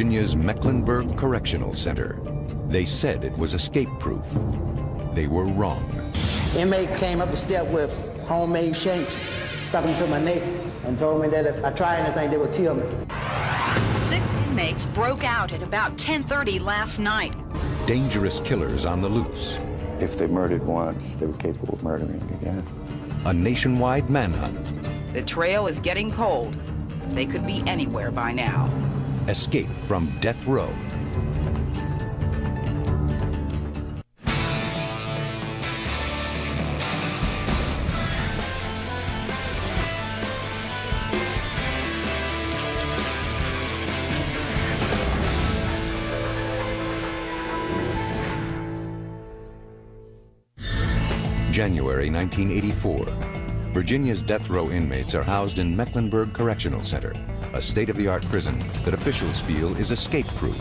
Virginia's Mecklenburg Correctional Center. They said it was escape-proof. They were wrong. Inmate came up the step with homemade shanks, stuck them to my neck, and told me that if I tried anything, they would kill me. 6 inmates broke out at about 10:30 last night. Dangerous killers on the loose. If they murdered once, they were capable of murdering again. A nationwide manhunt. The trail is getting cold. They could be anywhere by now. Escape from death row. January 1984. Virginia's death row inmates are housed in Mecklenburg Correctional Center, a state-of-the-art prison that officials feel is escape-proof.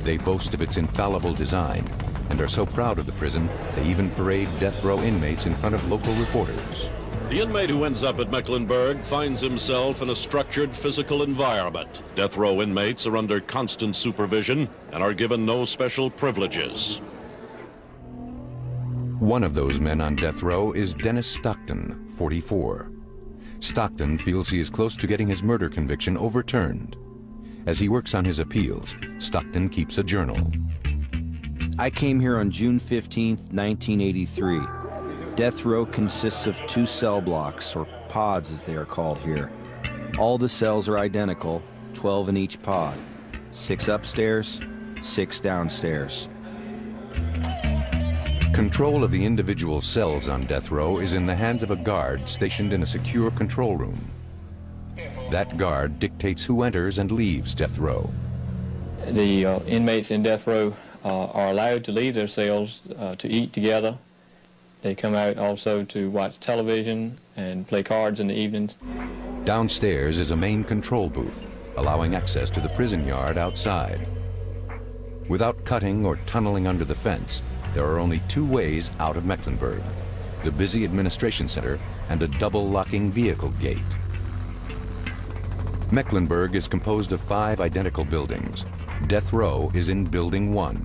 They boast of its infallible design and are so proud of the prison they even parade death row inmates in front of local reporters. The inmate who ends up at Mecklenburg finds himself in a structured physical environment. Death row inmates are under constant supervision and are given no special privileges. One of those men on death row is Dennis Stockton, 44. Stockton feels he is close to getting his murder conviction overturned. As he works on his appeals, Stockton keeps a journal. I came here on June 15th, 1983. Death row consists of 2 cell blocks, or pods as they are called here. All the cells are identical, 12 in each pod. 6 upstairs, 6 downstairs. Control of the individual cells on death row is in the hands of a guard stationed in a secure control room. That guard dictates who enters and leaves death row. The inmates in death row are allowed to leave their cells to eat together. They come out also to watch television and play cards in the evenings. Downstairs is a main control booth, allowing access to the prison yard outside. Without cutting or tunneling under the fence, there are only 2 ways out of Mecklenburg: the busy administration center and a double-locking vehicle gate. Mecklenburg is composed of 5 identical buildings. Death row is in Building 1.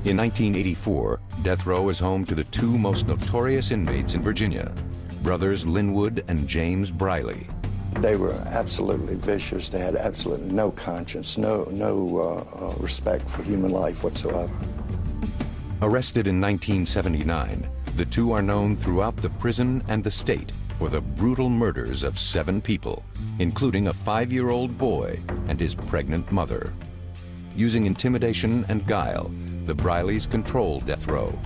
In 1984, death row is home to the 2 most notorious inmates in Virginia, brothers Linwood and James Briley. They were absolutely vicious. They had absolutely no conscience, no respect for human life whatsoever. Arrested in 1979, the 2 are known throughout the prison and the state for the brutal murders of 7 people, including a 5-year-old boy and his pregnant mother. Using intimidation and guile, the Brileys control death row.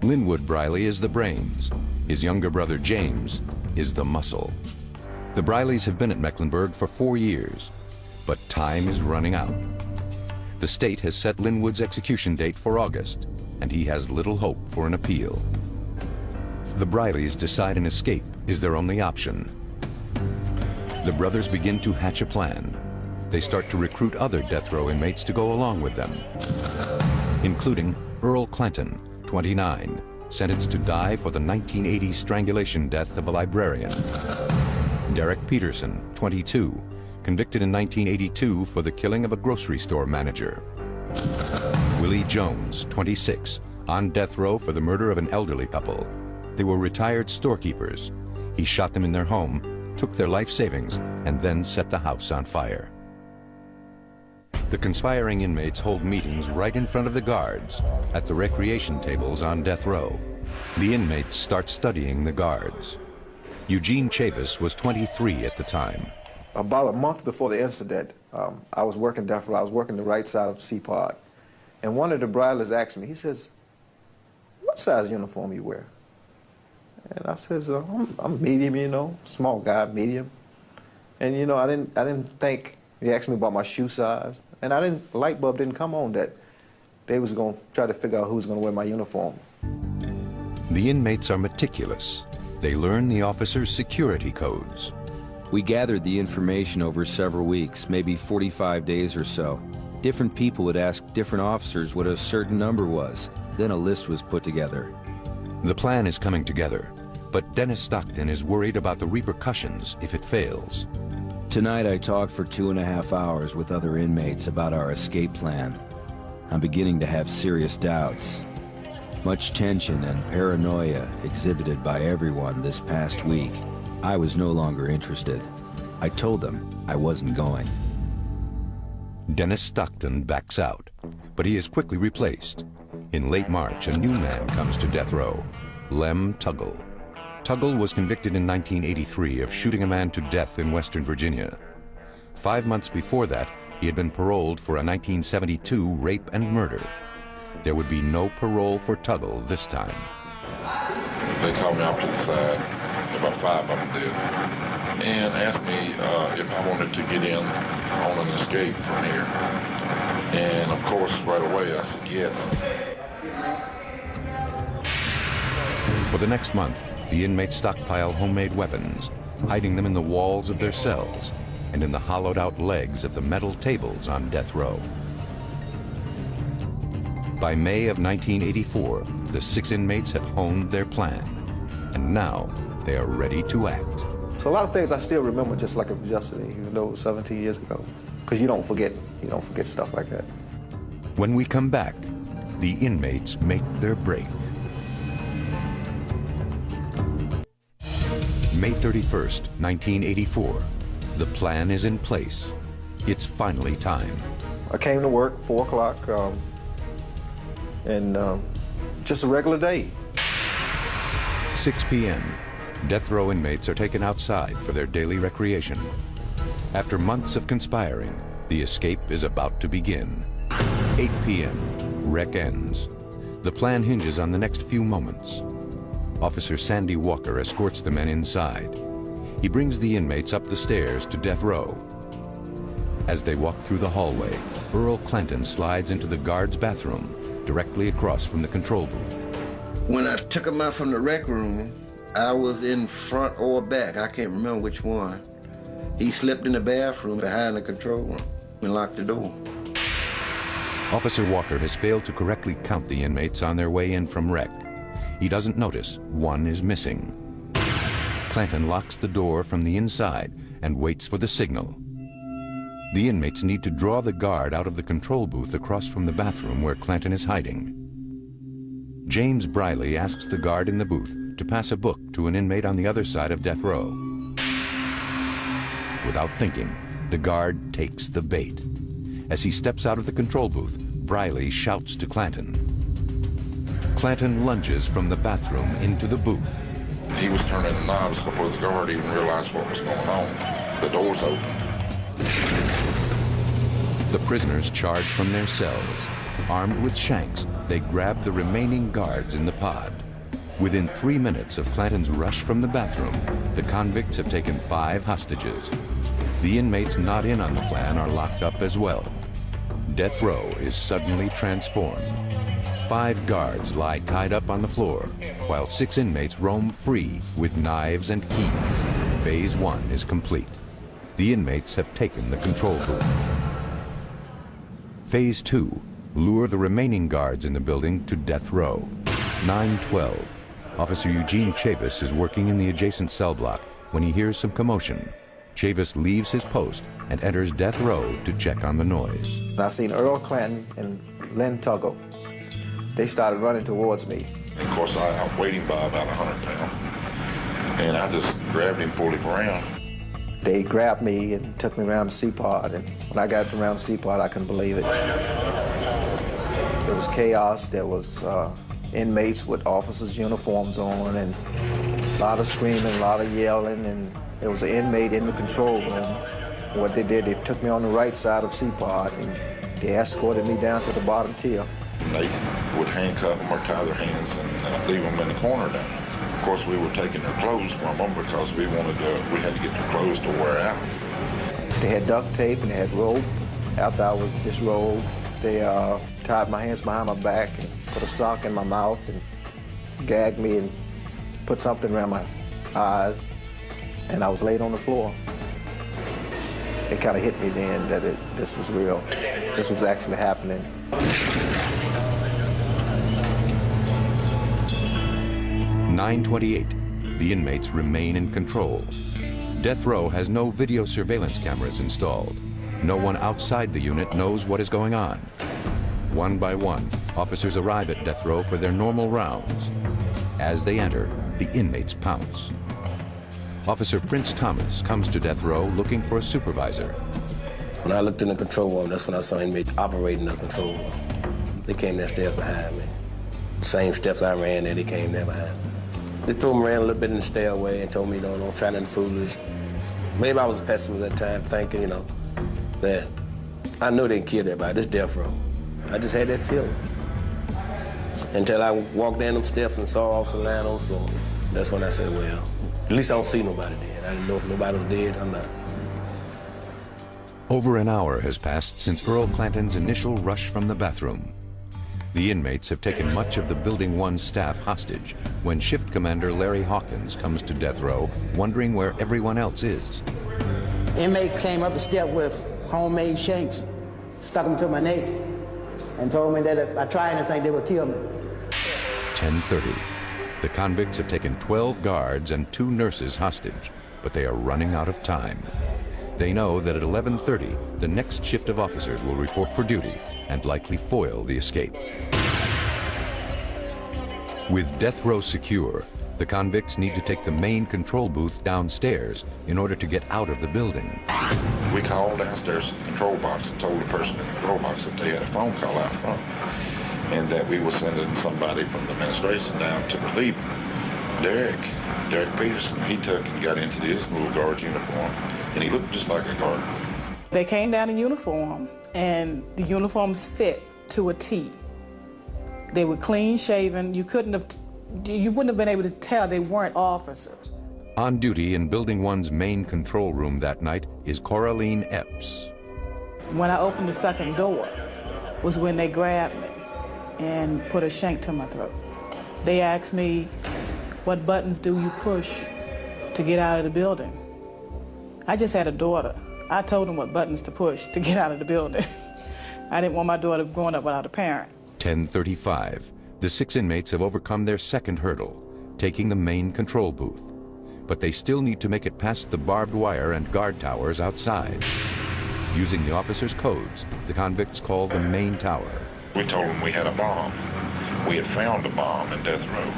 Linwood Briley is the brains. His younger brother James is the muscle. The Brileys have been at Mecklenburg for 4 years, but time is running out. The state has set Linwood's execution date for August, and he has little hope for an appeal. The Brileys decide an escape is their only option. The brothers begin to hatch a plan. They start to recruit other death row inmates to go along with them, including Earl Clanton, 29, sentenced to die for the 1980 strangulation death of a librarian. Derek Peterson, 22, convicted in 1982 for the killing of a grocery store manager. Willie Jones, 26, on death row for the murder of an elderly couple. They were retired storekeepers. He shot them in their home, took their life savings, and then set the house on fire. The conspiring inmates hold meetings right in front of the guards at the recreation tables on death row. The inmates start studying the guards. Eugene Chavis was 23 at the time. About a month before the incident, I was working death row. I was working the right side of C-Pod. And one of the Brileys asked me, he says, "What size uniform you wear?" And I says, I'm medium, you know, small guy, medium. And, you know, I didn't think, he asked me about my shoe size. And light bulb didn't come on that they was going to try to figure out who was going to wear my uniform. The inmates are meticulous. They learn the officers' security codes. We gathered the information over several weeks, maybe 45 days or so. Different people would ask different officers what a certain number was. Then a list was put together. The plan is coming together, but Dennis Stockton is worried about the repercussions if it fails. Tonight I talked for 2.5 hours with other inmates about our escape plan. I'm beginning to have serious doubts. Much tension and paranoia exhibited by everyone this past week. I was no longer interested. I told them I wasn't going. Dennis Stockton backs out, but he is quickly replaced. In late March, a new man comes to death row, Lem Tuggle. Tuggle was convicted in 1983 of shooting a man to death in Western Virginia. 5 months before that, he had been paroled for a 1972 rape and murder. There would be no parole for Tuggle this time. They called me off to the side, about 5 of them did, and asked me if I wanted to get in on an escape from here. And of course, right away I said yes. For the next month, the inmates stockpile homemade weapons, hiding them in the walls of their cells and in the hollowed-out legs of the metal tables on death row. By May of 1984, the 6 inmates have honed their plan, and now they are ready to act. So a lot of things I still remember just like it was yesterday, even though it was 17 years ago, because you don't forget stuff like that. When we come back, the inmates make their break. May 31st, 1984. The plan is in place. It's finally time. I came to work 4 o'clock, and just a regular day. 6 p.m. Death row inmates are taken outside for their daily recreation. After months of conspiring, the escape is about to begin. 8 p.m. Rec ends. The plan hinges on the next few moments. Officer Sandy Walker escorts the men inside. He brings the inmates up the stairs to death row. As they walk through the hallway, Earl Clanton slides into the guard's bathroom, directly across from the control booth. When I took him out from the rec room, I was in front or back. I can't remember which one. He slipped in the bathroom behind the control room and locked the door. Officer Walker has failed to correctly count the inmates on their way in from rec. He doesn't notice one is missing. Clanton locks the door from the inside and waits for the signal. The inmates need to draw the guard out of the control booth across from the bathroom where Clanton is hiding. James Briley asks the guard in the booth to pass a book to an inmate on the other side of death row. Without thinking, the guard takes the bait. As he steps out of the control booth, Briley shouts to Clanton. Clanton lunges from the bathroom into the booth. He was turning the knobs before the guard even realized what was going on. The doors opened. The prisoners charge from their cells. Armed with shanks, they grab the remaining guards in the pod. Within 3 minutes of Clanton's rush from the bathroom, the convicts have taken 5 hostages. The inmates not in on the plan are locked up as well. Death row is suddenly transformed. 5 guards lie tied up on the floor, while 6 inmates roam free with knives and keys. Phase 1 is complete. The inmates have taken the control booth. Phase 2, lure the remaining guards in the building to death row. 9:12. Officer Eugene Chavis is working in the adjacent cell block when he hears some commotion. Chavis leaves his post and enters death row to check on the noise. I seen Earl Clanton and Lem Tuggle. They started running towards me. Of course, I was weighing by about 100 pounds, and I just grabbed him, pulled him around. They grabbed me and took me around the C-pod, and when I got around the C-pod, I couldn't believe it. There was chaos. There was inmates with officers' uniforms on, and a lot of screaming, a lot of yelling, and there was an inmate in the control room. What they did, they took me on the right side of C-pod, and they escorted me down to the bottom tier. And they would handcuff them or tie their hands and leave them in the corner down there. Of course, we were taking their clothes from them because we had to get their clothes to wear out. They had duct tape and they had rope. After I was disrobed, they tied my hands behind my back and put a sock in my mouth and gagged me and put something around my eyes, and I was laid on the floor. It kind of hit me then that this was real. This was actually happening. 9:28. The inmates remain in control. Death Row has no video surveillance cameras installed. No one outside the unit knows what is going on. One by one, officers arrive at Death Row for their normal rounds. As they enter, the inmates pounce. Officer Prince Thomas comes to Death Row looking for a supervisor. When I looked in the control room, that's when I saw inmates operating the control room. They came downstairs behind me. The same steps I ran there, they came there behind me. They told me ran a little bit in the stairway and told me, don't try nothing foolish. Maybe I was a pessimist at the time, thinking, that I know they killed everybody. This Death Row. I just had that feeling. Until I walked down them steps and saw Officer lying on the floor. That's when I said, well, at least I don't see nobody dead. I didn't know if nobody was dead or not. Over an hour has passed since Earl Clanton's initial rush from the bathroom. The inmates have taken much of the Building 1 staff hostage when Shift Commander Larry Hawkins comes to Death Row, wondering where everyone else is. Inmate came up the step with homemade shanks, stuck them to my neck, and told me that if I tried anything, they would kill me. 10:30. The convicts have taken 12 guards and 2 nurses hostage, but they are running out of time. They know that at 11:30, the next shift of officers will report for duty and likely foil the escape. With Death Row secure, the convicts need to take the main control booth downstairs in order to get out of the building. We called downstairs to the control box and told the person in the control box that they had a phone call out front and that we were sending somebody from the administration down to relieve him. Derek Peterson, he took and got into his little guard's uniform, and he looked just like a guard. They came down in uniform, and the uniforms fit to a T. They were clean shaven. You wouldn't have been able to tell they weren't officers. On duty in Building 1's main control room that night is Coraline Epps. When I opened the second door was when they grabbed me and put a shank to my throat. They asked me, what buttons do you push to get out of the building? I just had a daughter. I told them what buttons to push to get out of the building. I didn't want my daughter growing up without a parent. 10:35. The 6 inmates have overcome their second hurdle, taking the main control booth. But they still need to make it past the barbed wire and guard towers outside. Using the officers' codes, the convicts call the main tower. We told them we had a bomb. We had found a bomb in Death Row.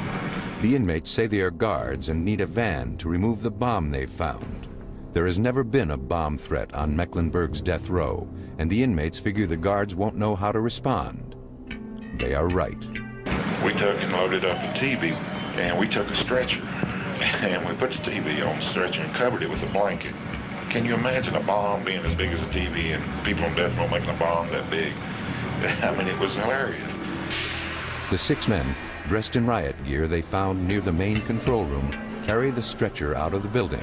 The inmates say they are guards and need a van to remove the bomb they've found. There has never been a bomb threat on Mecklenburg's Death Row, and the inmates figure the guards won't know how to respond. They are right. We took and loaded up a TV, and we took a stretcher, and we put the TV on the stretcher and covered it with a blanket. Can you imagine a bomb being as big as a TV and people on Death Row making a bomb that big? I mean, it was hilarious. The 6 men, dressed in riot gear they found near the main control room, carry the stretcher out of the building.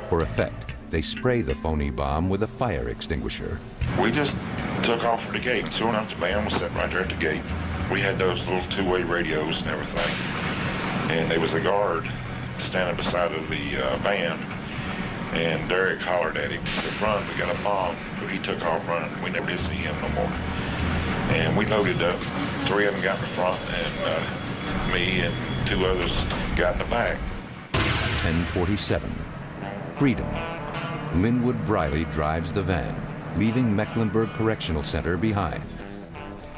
For effect, they spray the phony bomb with a fire extinguisher. We just took off for the gate, and soon enough the band was sitting right there at the gate. We had those little 2-way radios and everything, and there was a guard standing beside of the band, and Derek hollered at him, he said, run, we got a bomb. He took off running. We never did see him no more. And we loaded up. 3 of them got in the front, and me and 2 others got in the back. 10:47. Freedom. Linwood Briley drives the van, leaving Mecklenburg Correctional Center behind.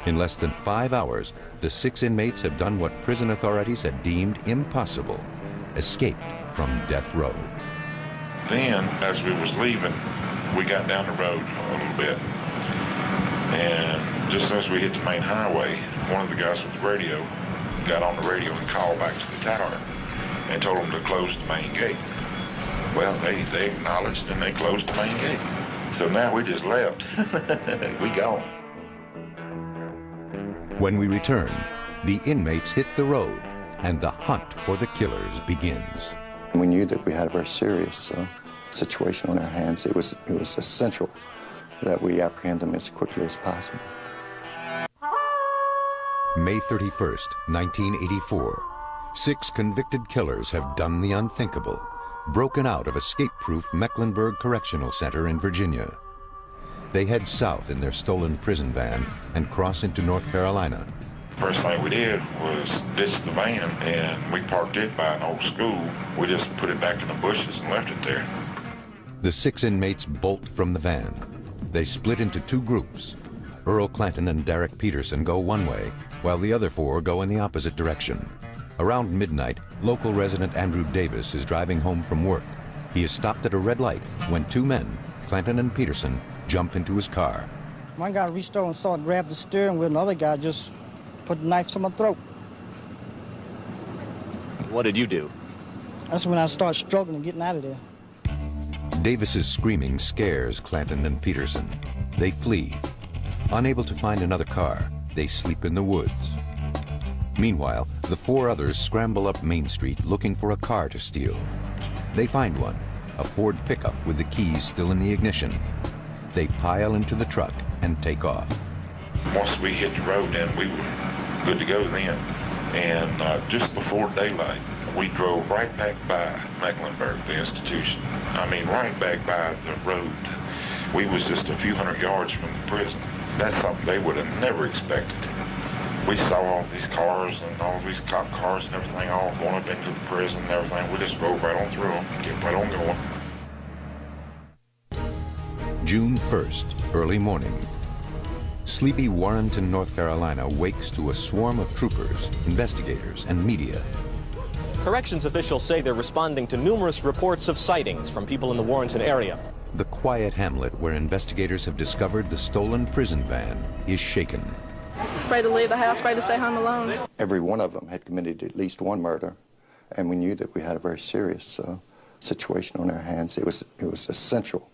In less than 5 hours, the 6 inmates have done what prison authorities had deemed impossible: escaped from Death Row. Then, as we was leaving, we got down the road a little bit, and just as we hit the main highway, one of the guys with the radio got on the radio and called back to the tower and told them to close the main gate. Well, they acknowledged and they closed the main gate. So now we just left. We gone. When we return, the inmates hit the road and the hunt for the killers begins. We knew that we had a very serious situation on our hands. It was essential that we apprehend them as quickly as possible. May 31st, 1984. 6 convicted killers have done the unthinkable, broken out of escape-proof Mecklenburg Correctional Center in Virginia. They head south in their stolen prison van and cross into North Carolina. First thing we did was ditch the van, and we parked it by an old school. We just put it back in the bushes and left it there. The 6 inmates bolt from the van. They split into 2 groups. Earl Clanton and Derek Peterson go one way, while the other 4 go in the opposite direction. Around midnight, local resident Andrew Davis is driving home from work. He is stopped at a red light when 2 men, Clanton and Peterson, jump into his car. One guy reached over and saw it, grabbed the steering wheel, another guy just put the knife to my throat. What did you do? That's when I started struggling and getting out of there. Davis's screaming scares Clanton and Peterson. They flee. Unable to find another car, they sleep in the woods. Meanwhile, the 4 others scramble up Main Street looking for a car to steal. They find one, a Ford pickup with the keys still in the ignition. They pile into the truck and take off. Once we hit the road, then we were good to go then. And just before daylight, we drove right back by Mecklenburg, the institution. I mean, right back by the road. We was just a few hundred yards from the prison. That's something they would have never expected. We saw all these cars and all these cop cars and everything all going up into the prison and everything. We just drove right on through them, kept right on going. June 1st, early morning. Sleepy Warrenton, North Carolina wakes to a swarm of troopers, investigators, and media. Corrections officials say they're responding to numerous reports of sightings from people in the Warrenton area. The quiet hamlet where investigators have discovered the stolen prison van is shaken. Afraid to leave the house, afraid to stay home alone. Every one of them had committed at least one murder, and we knew that we had a very serious situation on our hands. It was essential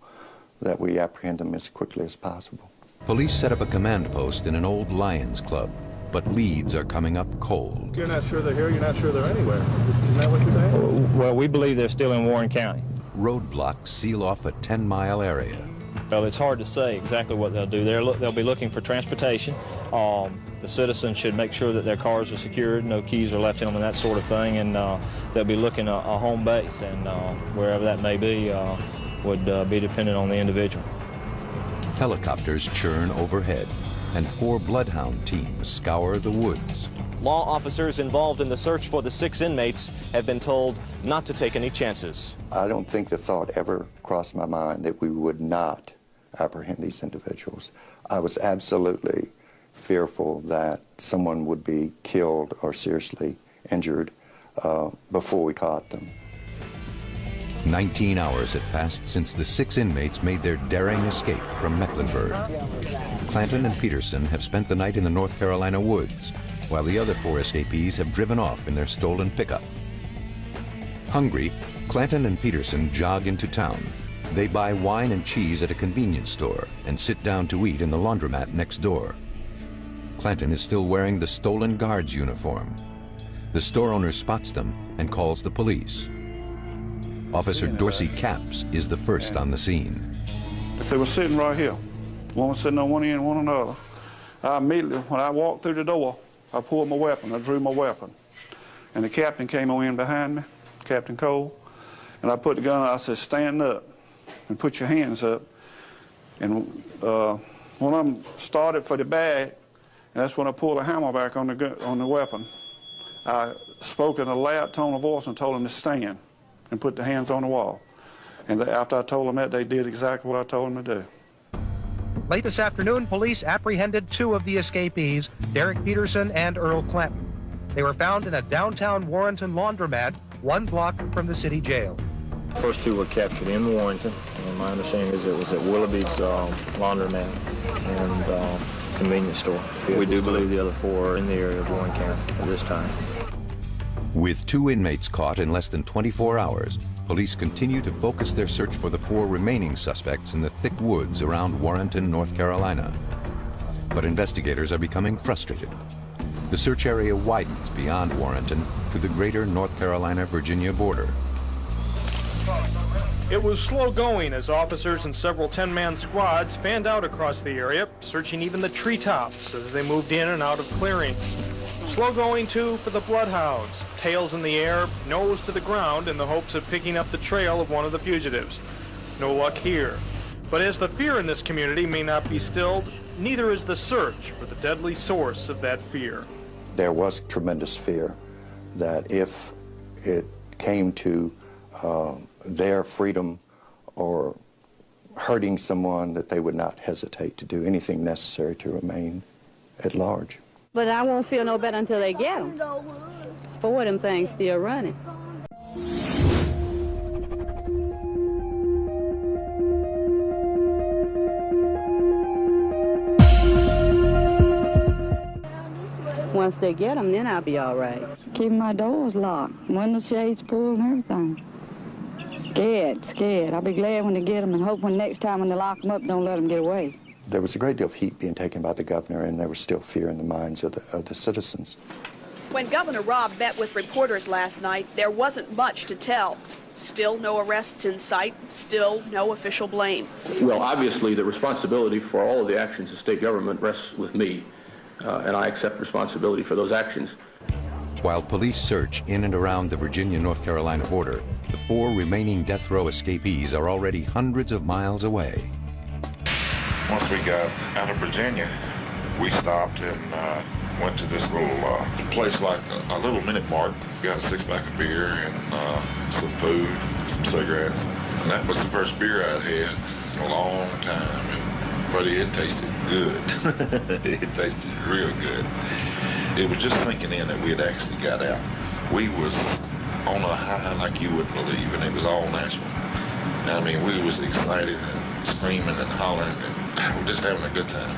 that we apprehend them as quickly as possible. Police set up a command post in an old Lions Club, but leads are coming up cold. You're not sure they're here, you're not sure they're anywhere. Isn't that what you're saying? Well, we believe they're still in Warren County. Roadblocks seal off a 10-mile area. Well, it's hard to say exactly what they'll do. They'll be looking for transportation. The citizens should make sure that their cars are secured, no keys are left in them and that sort of thing, and they'll be looking a home base, and wherever that may be would be dependent on the individual. Helicopters churn overhead, and 4 bloodhound teams scour the woods. Law officers involved in the search for the 6 inmates have been told not to take any chances. I don't think the thought ever crossed my mind that we would not apprehend these individuals. I was absolutely fearful that someone would be killed or seriously injured before we caught them. 19 hours have passed since the 6 inmates made their daring escape from Mecklenburg. Clanton and Peterson have spent the night in the North Carolina woods, while the other 4 escapees have driven off in their stolen pickup. Hungry, Clanton and Peterson jog into town. They buy wine and cheese at a convenience store and sit down to eat in the laundromat next door. Clanton is still wearing the stolen guard's uniform. The store owner spots them and calls the police. Officer Dorsey Capps is the first on the scene. If they were sitting right here, one was sitting on one end, one on the other, I immediately, when I walked through the door, I pulled my weapon, I drew my weapon. And the captain came on in behind me, Captain Cole, and I put the gun, I said, stand up and put your hands up. And one of them started for the bag, and that's when I pulled the hammer back on the weapon. I spoke in a loud tone of voice and told them to stand and put the hands on the wall. And after I told them that, they did exactly what I told them to do. Late this afternoon, police apprehended 2 of the escapees, Derek Peterson and Earl Clanton. They were found in a downtown Warrenton laundromat, 1 block from the city jail. First 2 were captured in Warrenton, and my understanding is it was at Willoughby's laundromat and convenience store. We do believe the other 4 are in the area of Warren County at this time. With 2 inmates caught in less than 24 hours, police continue to focus their search for the 4 remaining suspects in the thick woods around Warrenton, North Carolina. But investigators are becoming frustrated. The search area widens beyond Warrenton to the greater North Carolina-Virginia border. It was slow going as officers and several 10-man squads fanned out across the area, searching even the treetops as they moved in and out of clearings. Slow going, too, for the bloodhounds, tails in the air, nose to the ground in the hopes of picking up the trail of one of the fugitives. No luck here. But as the fear in this community may not be stilled, neither is the search for the deadly source of that fear. There was tremendous fear that if it came to their freedom or hurting someone, that they would not hesitate to do anything necessary to remain at large. But I won't feel no better until they get them. Four of them things still running. Once they get them, then I'll be all right. Keeping my doors locked, window shades pulled and everything. Scared. I'll be glad when they get them and hope when next time when they lock them up, don't let them get away. There was a great deal of heat being taken by the governor, and there was still fear in the minds of the citizens. When Governor Robb met with reporters last night, there wasn't much to tell. Still no arrests in sight, still no official blame. Well, obviously, the responsibility for all of the actions of state government rests with me, and I accept responsibility for those actions. While police search in and around the Virginia-North Carolina border, the 4 remaining death row escapees are already hundreds of miles away. Once we got out of Virginia, we stopped and went to this little place like a little minute mark. Got a 6-pack of beer and some food, some cigarettes. And that was the first beer I'd had in a long time. But it tasted good. It tasted real good. It was just sinking in that we had actually got out. We was on a high like you wouldn't believe, and it was all natural. I mean, we was excited and screaming and hollering, and just having a good time.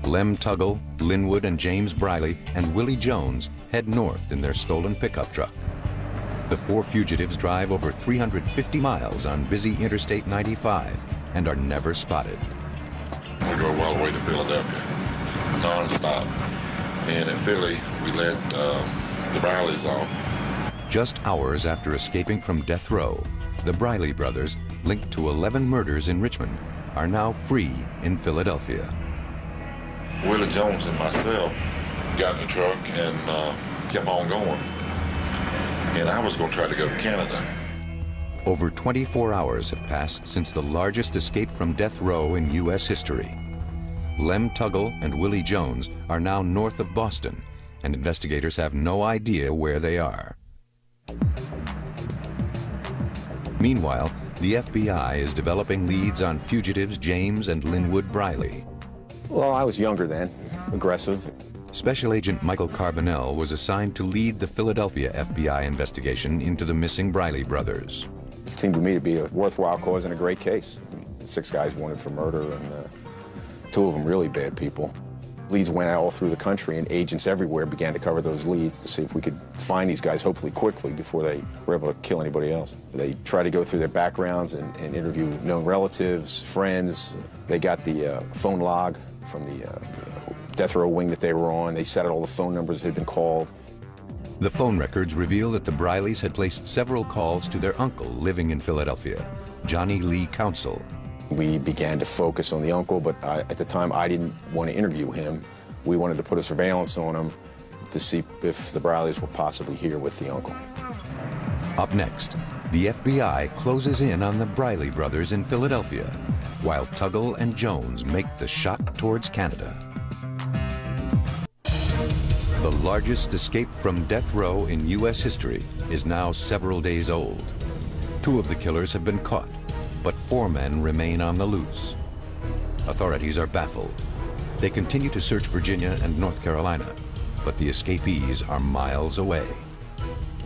Lem Tuggle, Linwood and James Briley, and Willie Jones head north in their stolen pickup truck. The 4 fugitives drive over 350 miles on busy Interstate 95 and are never spotted. We drove all the way to Philadelphia, non-stop. And in Philly, we let the Brileys off. Just hours after escaping from death row, the Briley brothers, linked to 11 murders in Richmond, are now free in Philadelphia. Willie Jones and myself got in the truck and kept on going. And I was going to try to go to Canada. Over 24 hours have passed since the largest escape from death row in U.S. history. Lem Tuggle and Willie Jones are now north of Boston, and investigators have no idea where they are. Meanwhile, the FBI is developing leads on fugitives James and Linwood Briley. Well, I was younger then, aggressive. Special Agent Michael Carbonell was assigned to lead the Philadelphia FBI investigation into the missing Briley brothers. It seemed to me to be a worthwhile cause and a great case. 6 guys wanted for murder, and 2 of them really bad people. Leads went out all through the country, and agents everywhere began to cover those leads to see if we could find these guys, hopefully quickly, before they were able to kill anybody else. They tried to go through their backgrounds and interview known relatives, friends. They got the phone log from the death row wing that they were on. They set out all the phone numbers that had been called. The phone records reveal that the Brileys had placed several calls to their uncle living in Philadelphia, Johnny Lee Council. We began to focus on the uncle, but at the time I didn't want to interview him. We wanted to put a surveillance on him to see if the Brileys were possibly here with the uncle. Up next, the FBI closes in on the Briley brothers in Philadelphia, while Tuggle and Jones make the shot towards Canada. The largest escape from death row in U.S. history is now several days old. 2 of the killers have been caught, but 4 men remain on the loose. Authorities are baffled. They continue to search Virginia and North Carolina, but the escapees are miles away.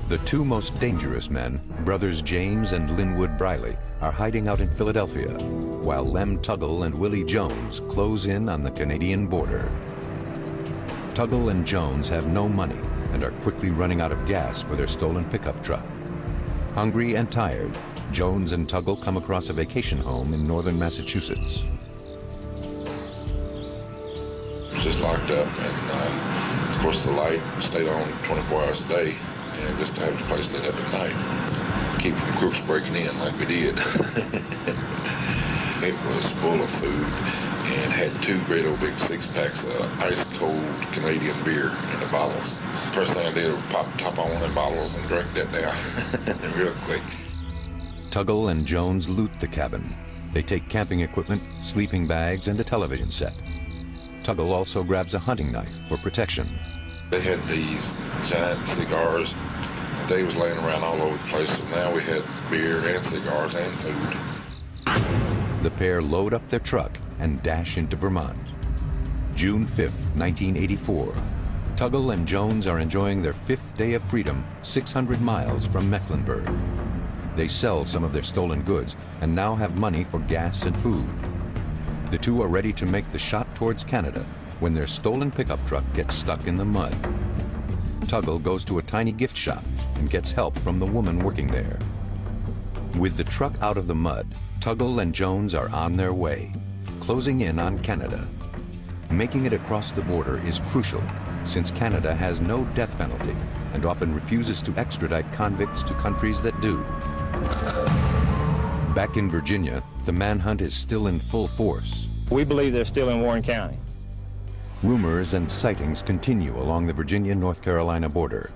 The 2 most dangerous men, brothers James and Linwood Briley, are hiding out in Philadelphia, while Lem Tuggle and Willie Jones close in on the Canadian border. Tuggle and Jones have no money and are quickly running out of gas for their stolen pickup truck. Hungry and tired, Jones and Tuggle come across a vacation home in northern Massachusetts. Just locked up, and of course the light stayed on 24 hours a day, and just to have the place lit up at night, keep from crooks breaking in like we did. It was full of food and had 2 great old big 6-packs of ice-cold Canadian beer in the bottles. First thing I did was pop the top on one of the bottles and drink that down real quick. Tuggle and Jones loot the cabin. They take camping equipment, sleeping bags, and a television set. Tuggle also grabs a hunting knife for protection. They had these giant cigars, They was laying around all over the place, so now we had beer and cigars and food. The pair load up their truck and dash into Vermont. June 5th, 1984. Tuggle and Jones are enjoying their 5th day of freedom 600 miles from Mecklenburg. They sell some of their stolen goods and now have money for gas and food. The two are ready to make the shot towards Canada when their stolen pickup truck gets stuck in the mud. Tuggle goes to a tiny gift shop and gets help from the woman working there. With the truck out of the mud, Tuggle and Jones are on their way, closing in on Canada. Making it across the border is crucial, since Canada has no death penalty and often refuses to extradite convicts to countries that do. Back in Virginia, the manhunt is still in full force. We believe they're still in Warren County. Rumors and sightings continue along the Virginia-North Carolina border.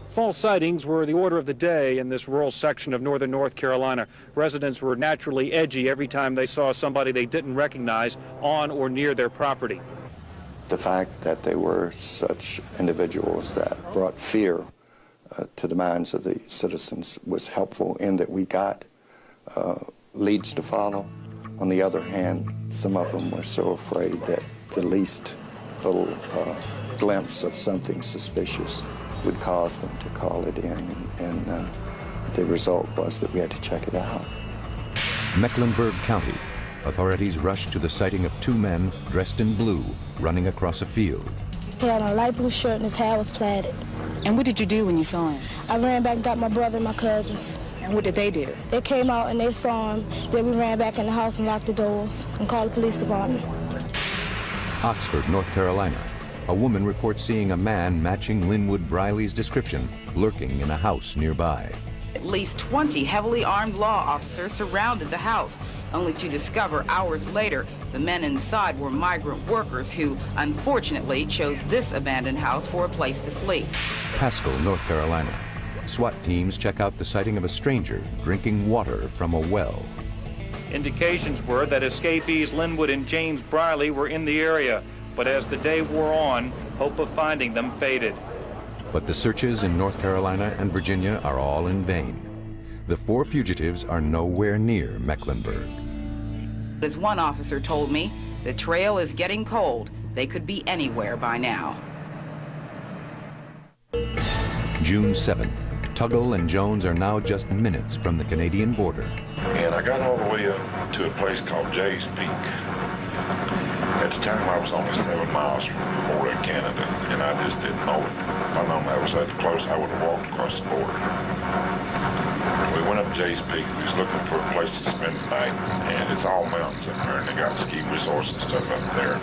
False sightings were the order of the day in this rural section of northern North Carolina. Residents were naturally edgy every time they saw somebody they didn't recognize on or near their property. The fact that they were such individuals that brought fear to the minds of the citizens was helpful in that we got leads to follow. On the other hand, some of them were so afraid that the least little glimpse of something suspicious would cause them to call it in, and the result was that we had to check it out. Mecklenburg County. Authorities rushed to the sighting of two men dressed in blue running across a field. He had on a light blue shirt and his hair was plaited. And what did you do when you saw him? I ran back and got my brother and my cousins. And what did they do? They came out and they saw him. Then we ran back in the house and locked the doors and called the police department. Oxford, North Carolina. A woman reports seeing a man matching Linwood Briley's description lurking in a house nearby. At least 20 heavily armed law officers surrounded the house, only to discover hours later the men inside were migrant workers who, unfortunately, chose this abandoned house for a place to sleep. Pascal, North Carolina. SWAT teams check out the sighting of a stranger drinking water from a well. Indications were that escapees Linwood and James Briley were in the area, but as the day wore on, hope of finding them faded. But the searches in North Carolina and Virginia are all in vain. The four fugitives are nowhere near Mecklenburg. As one officer told me, the trail is getting cold. They could be anywhere by now. June 7th. Tuggle and Jones are now just minutes from the Canadian border. And I got all the way up to a place called Jay's Peak. At the time, I was only 7 miles from the border of Canada, and I just didn't know it. If I'd known that was that close, I would have walked across the border. We went up Jay's Peak. We was looking for a place to spend the night, and it's all mountains up there, and they got ski resorts and stuff up there.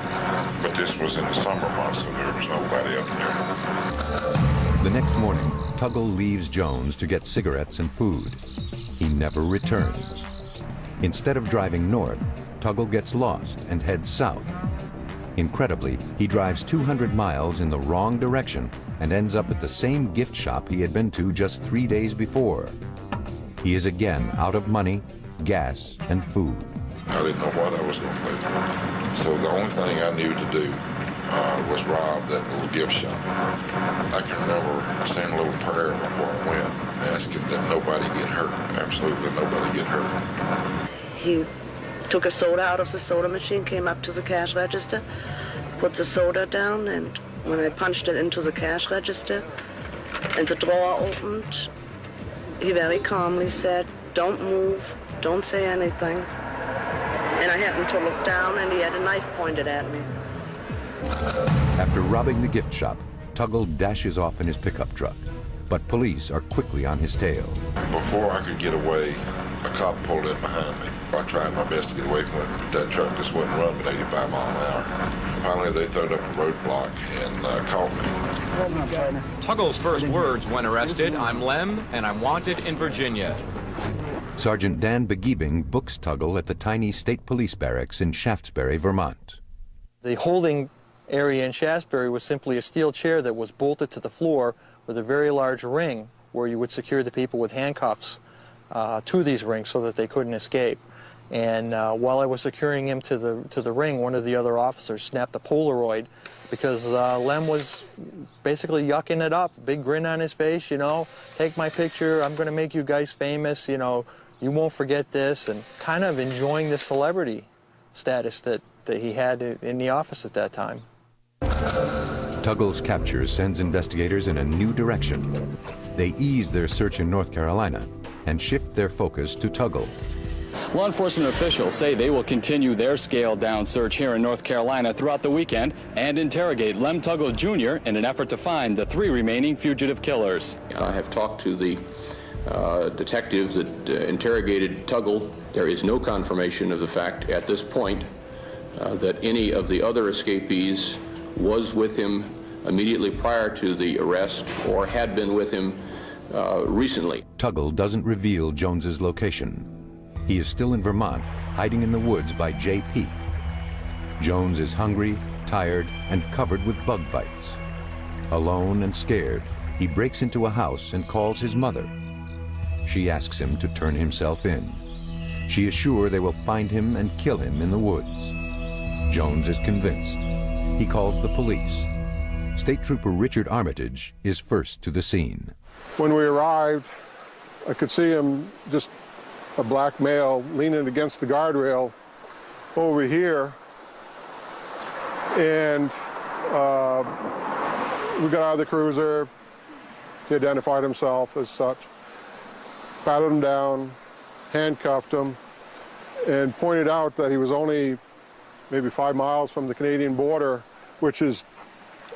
But this was in the summer months, so there was nobody up there. The next morning, Tuggle leaves Jones to get cigarettes and food. He never returns. Instead of driving north, Tuggle gets lost and heads south. Incredibly, he drives 200 miles in the wrong direction and ends up at the same gift shop he had been to just 3 days before. He is again out of money, gas, and food. I didn't know what I was going to do. So the only thing I knew to do was rob that little gift shop. I can remember saying a little prayer before I went, asking that nobody get hurt, absolutely nobody get hurt. He took a soda out of the soda machine, came up to the cash register, put the soda down, and when I punched it into the cash register and the drawer opened, he very calmly said, "Don't move, don't say anything." And I happened to look down and he had a knife pointed at me. After robbing the gift shop, Tuggle dashes off in his pickup truck, but police are quickly on his tail. Before I could get away, a cop pulled in behind me. I tried my best to get away from it, but that truck just wouldn't run at 85 miles an hour. Finally, they throwed up a roadblock and caught me. Tuggle's first words when arrested, "I'm Lem, and I'm wanted in Virginia." Sergeant Dan Begiebing books Tuggle at the tiny state police barracks in Shaftesbury, Vermont. The holding area in Shaftesbury was simply a steel chair that was bolted to the floor with a very large ring where you would secure the people with handcuffs to these rings so that they couldn't escape. And while I was securing him to the ring, one of the other officers snapped a Polaroid because Lem was basically yucking it up, big grin on his face, you know, take my picture, I'm going to make you guys famous, you know, you won't forget this, and kind of enjoying the celebrity status that he had in the office at that time. Tuggle's capture sends investigators in a new direction. They ease their search in North Carolina and shift their focus to Tuggle. Law enforcement officials say they will continue their scaled-down search here in North Carolina throughout the weekend and interrogate Lem Tuggle Jr. in an effort to find the 3 remaining fugitive killers. I have talked to the detectives that interrogated Tuggle. There is no confirmation of the fact at this point that any of the other escapees was with him immediately prior to the arrest or had been with him recently. Tuggle doesn't reveal Jones's location. He is still in Vermont, hiding in the woods by Jay Peak. Jones is hungry, tired, and covered with bug bites. Alone and scared, he breaks into a house and calls his mother. She asks him to turn himself in. She is sure they will find him and kill him in the woods. Jones is convinced. He calls the police. State Trooper Richard Armitage is first to the scene. When we arrived, I could see him, just a black male, leaning against the guardrail over here. And we got out of the cruiser. He identified himself as such. Patted him down, handcuffed him, and pointed out that he was only maybe 5 miles from the Canadian border, which is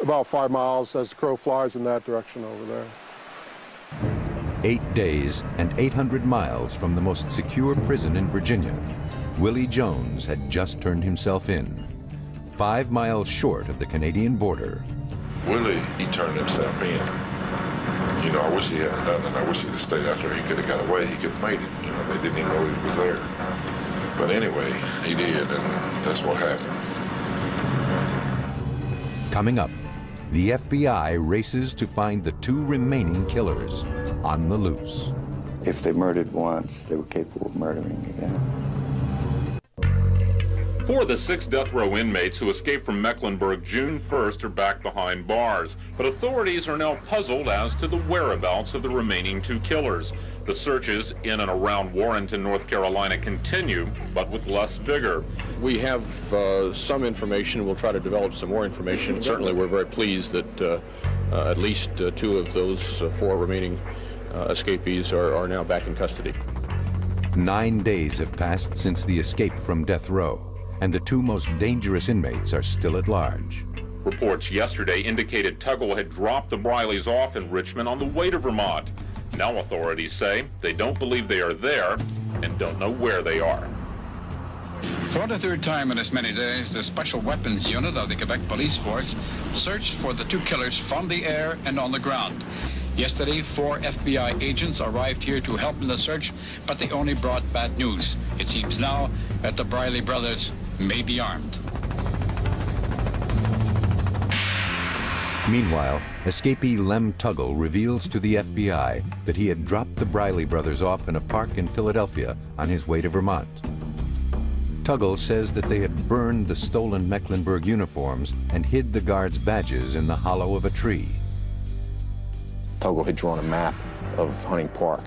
about 5 miles as the crow flies in that direction over there. 8 days and 800 miles from the most secure prison in Virginia, Willie Jones had just turned himself in, 5 miles short of the Canadian border. Willie, he turned himself in. You know, I wish he hadn't done it. I wish he'd have stayed out there. He could have got away. He could have made it. You know, they didn't even know he was there. But anyway, he did, and that's what happened. Coming up, the FBI races to find the 2 remaining killers on the loose. If they murdered once, they were capable of murdering again. 4 of the 6 death row inmates who escaped from Mecklenburg June 1st are back behind bars, but authorities are now puzzled as to the whereabouts of the remaining 2 killers. The searches in and around Warrenton, North Carolina continue, but with less vigor. We have some information. We'll try to develop some more information. Certainly, we're very pleased that at least 2 of those 4 remaining escapees are now back in custody. 9 days have passed since the escape from death row, and the 2 most dangerous inmates are still at large. Reports yesterday indicated Tuggle had dropped the Brileys off in Richmond on the way to Vermont. Now authorities say they don't believe they are there and don't know where they are. For the 3rd time in as many days, the Special Weapons Unit of the Quebec Police Force searched for the 2 killers from the air and on the ground. Yesterday, 4 FBI agents arrived here to help in the search, but they only brought bad news. It seems now that the Briley brothers may be armed. Meanwhile, escapee Lem Tuggle reveals to the FBI that he had dropped the Briley brothers off in a park in Philadelphia on his way to Vermont. Tuggle says that they had burned the stolen Mecklenburg uniforms and hid the guards' badges in the hollow of a tree. Tuggle had drawn a map of Hunting Park,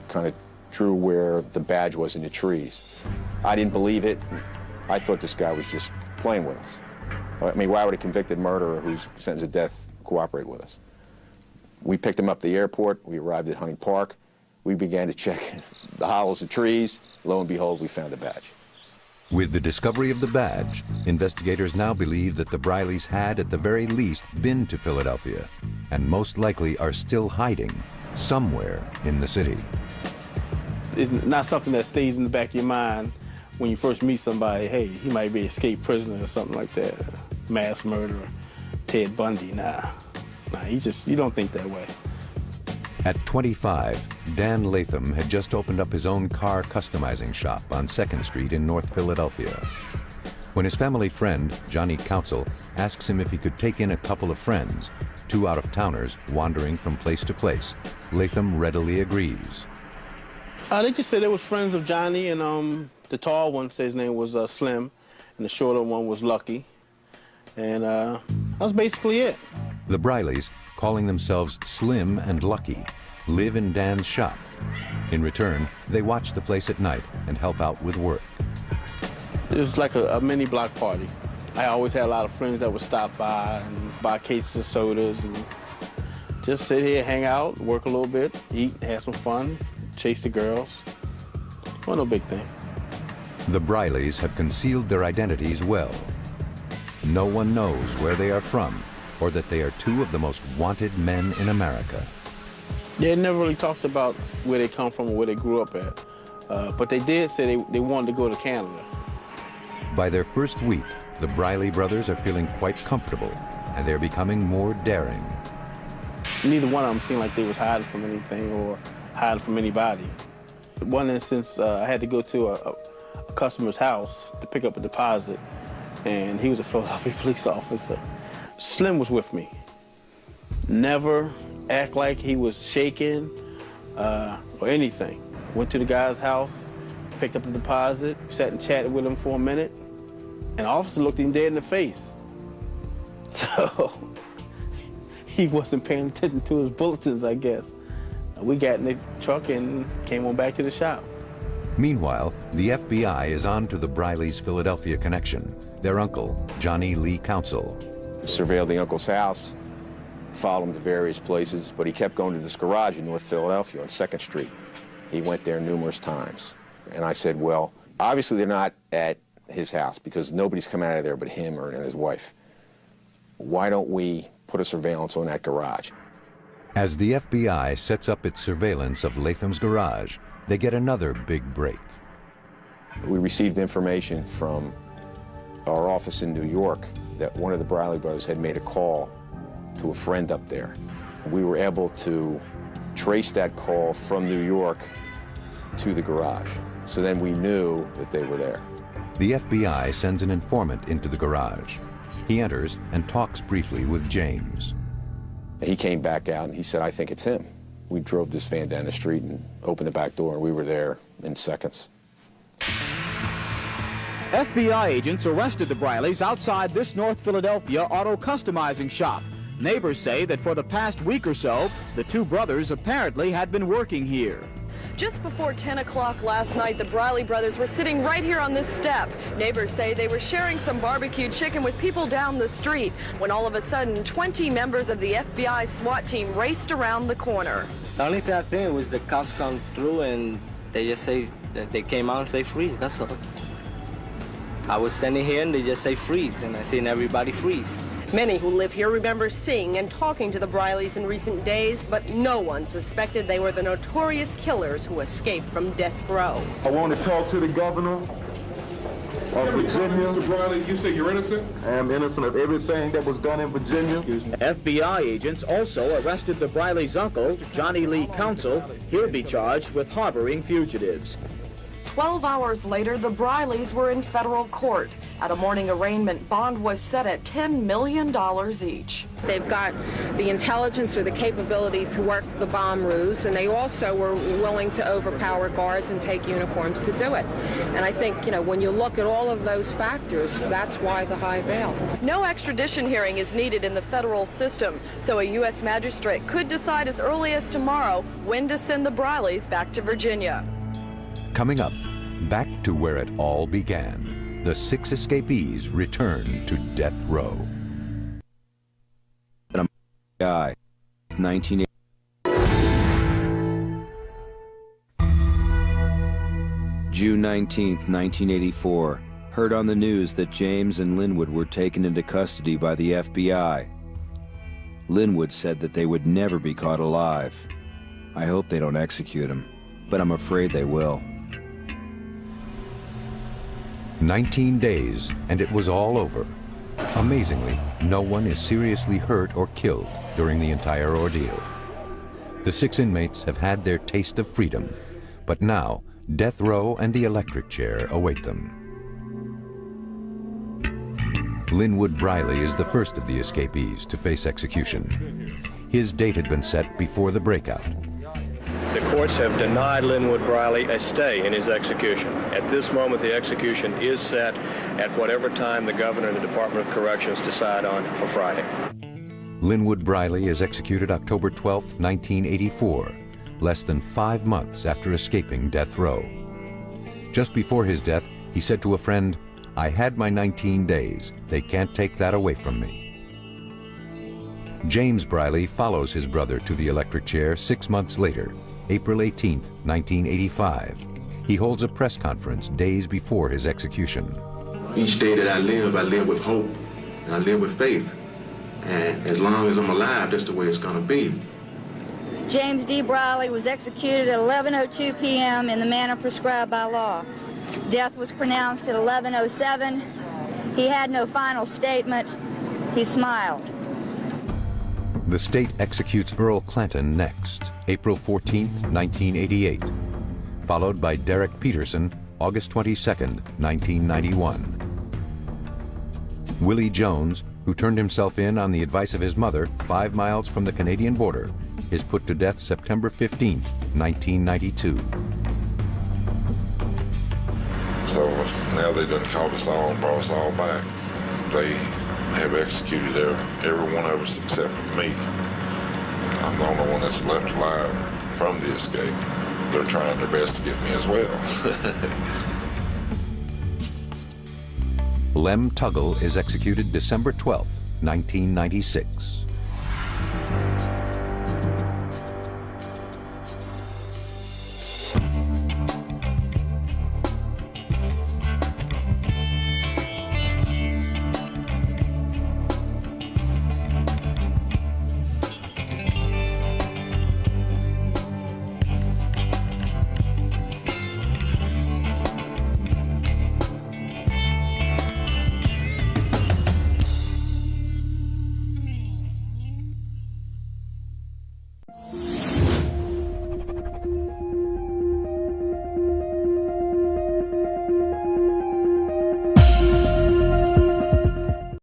kind of drew where the badge was in the trees. I didn't believe it. I thought this guy was just playing with us. I mean, why would a convicted murderer who's sentenced to death cooperate with us? We picked him up at the airport. We arrived at Hunting Park. We began to check the hollows of trees. Lo and behold, we found a badge. With the discovery of the badge, investigators now believe that the Brileys had, at the very least, been to Philadelphia, and most likely are still hiding somewhere in the city. It's not something that stays in the back of your mind when you first meet somebody. Hey, he might be an escaped prisoner or something like that. Mass murderer, Ted Bundy. Nah, you don't think that way. At 25, Dan Latham had just opened up his own car customizing shop on 2nd Street in North Philadelphia. When his family friend, Johnny Council, asks him if he could take in a couple of friends, 2 out-of-towners wandering from place to place, Latham readily agrees. They just said they was friends of Johnny, and the tall one said his name was Slim, and the shorter one was Lucky. And That's basically it. The Brileys, calling themselves Slim and Lucky, live in Dan's shop. In return, they watch the place at night and help out with work. It was like a mini block party. I always had a lot of friends that would stop by and buy cases of sodas and just sit here, hang out, work a little bit, eat, have some fun, chase the girls. Well, no big thing. The Brileys have concealed their identities well. No one knows where they are from or that they are two of the most wanted men in America. They never really talked about where they come from or where they grew up at. But they did say they wanted to go to Canada. By their first week, the Briley brothers are feeling quite comfortable, and they're becoming more daring. Neither one of them seemed like they was hiding from anything or hiding from anybody. One instance, I had to go to a customer's house to pick up a deposit, and he was a Philadelphia police officer. Slim was with me. Never act like he was shaking or anything. Went to the guy's house, picked up the deposit, sat and chatted with him for a minute, and the officer looked him dead in the face. So he wasn't paying attention to his bulletins, I guess. We got in the truck and came on back to the shop. Meanwhile, the FBI is on to the Brileys' Philadelphia connection, their uncle, Johnny Lee Council. Surveilled the uncle's house, followed him to various places, but he kept going to this garage in North Philadelphia on 2nd Street. He went there numerous times. And I said, well, obviously they're not at his house because nobody's come out of there but him and his wife. Why don't we put a surveillance on that garage? As the FBI sets up its surveillance of Latham's garage, they get another big break. We received information from our office in New York that one of the Briley brothers had made a call to a friend up there. We were able to trace that call from New York to the garage. So then we knew that they were there. The FBI sends an informant into the garage. He enters and talks briefly with James. He came back out and he said, I think it's him. We drove this van down the street and opened the back door and we were there in seconds. FBI agents arrested the Brileys outside this North Philadelphia auto customizing shop. Neighbors say that for the past week or so, the two brothers apparently had been working here. Just before 10 o'clock last night, the Briley brothers were sitting right here on this step. Neighbors say they were sharing some barbecued chicken with people down the street when all of a sudden 20 members of the FBI SWAT team raced around the corner. The only thing I think was the cops come through and they just say that they came out and say freeze, that's all. I was standing here and they just say freeze and I seen everybody freeze. Many who live here remember seeing and talking to the Brileys in recent days, but no one suspected they were the notorious killers who escaped from death row. I want to talk to the governor of Virginia. Mr. Briley, you say you're innocent? I am innocent of everything that was done in Virginia. FBI agents also arrested the Brileys' uncle, Johnny Lee Council. He'll be charged with harboring fugitives. 12 hours later, the Brileys were in federal court. At a morning arraignment, bond was set at $10 million each. They've got the intelligence or the capability to work the bomb ruse, and they also were willing to overpower guards and take uniforms to do it. And I think, when you look at all of those factors, that's why the high bail. No extradition hearing is needed in the federal system, so a U.S. magistrate could decide as early as tomorrow when to send the Brileys back to Virginia. Coming up, back to where it all began. The 6 escapees return to death row. Guy, 1980. June 19th, 1984. Heard on the news that James and Linwood were taken into custody by the FBI. Linwood said that they would never be caught alive. I hope they don't execute him, but I'm afraid they will. 19 days, and it was all over. Amazingly, no one is seriously hurt or killed during the entire ordeal. The 6 inmates have had their taste of freedom, but now death row and the electric chair await them. Linwood Briley is the first of the escapees to face execution. His date had been set before the breakout. The courts have denied Linwood Briley a stay in his execution. At this moment, the execution is set at whatever time the governor and the Department of Corrections decide on for Friday. Linwood Briley is executed October 12, 1984, less than 5 months after escaping death row. Just before his death, he said to a friend, "I had my 19 days. They can't take that away from me." James Briley follows his brother to the electric chair 6 months later, April 18, 1985. He holds a press conference days before his execution. Each day that I live with hope, and I live with faith. And as long as I'm alive, that's the way it's going to be. James D. Briley was executed at 11:02 p.m. in the manner prescribed by law. Death was pronounced at 11:07. He had no final statement. He smiled. The state executes Earl Clanton next, April 14, 1988, followed by Derek Peterson, August 22, 1991. Willie Jones, who turned himself in on the advice of his mother 5 miles from the Canadian border, is put to death September 15, 1992. So now they done called us all and brought us all back. They have executed every one of us except for me. I'm the only one that's left alive from the escape. They're trying their best to get me as well. Lem Tuggle is executed December 12, 1996.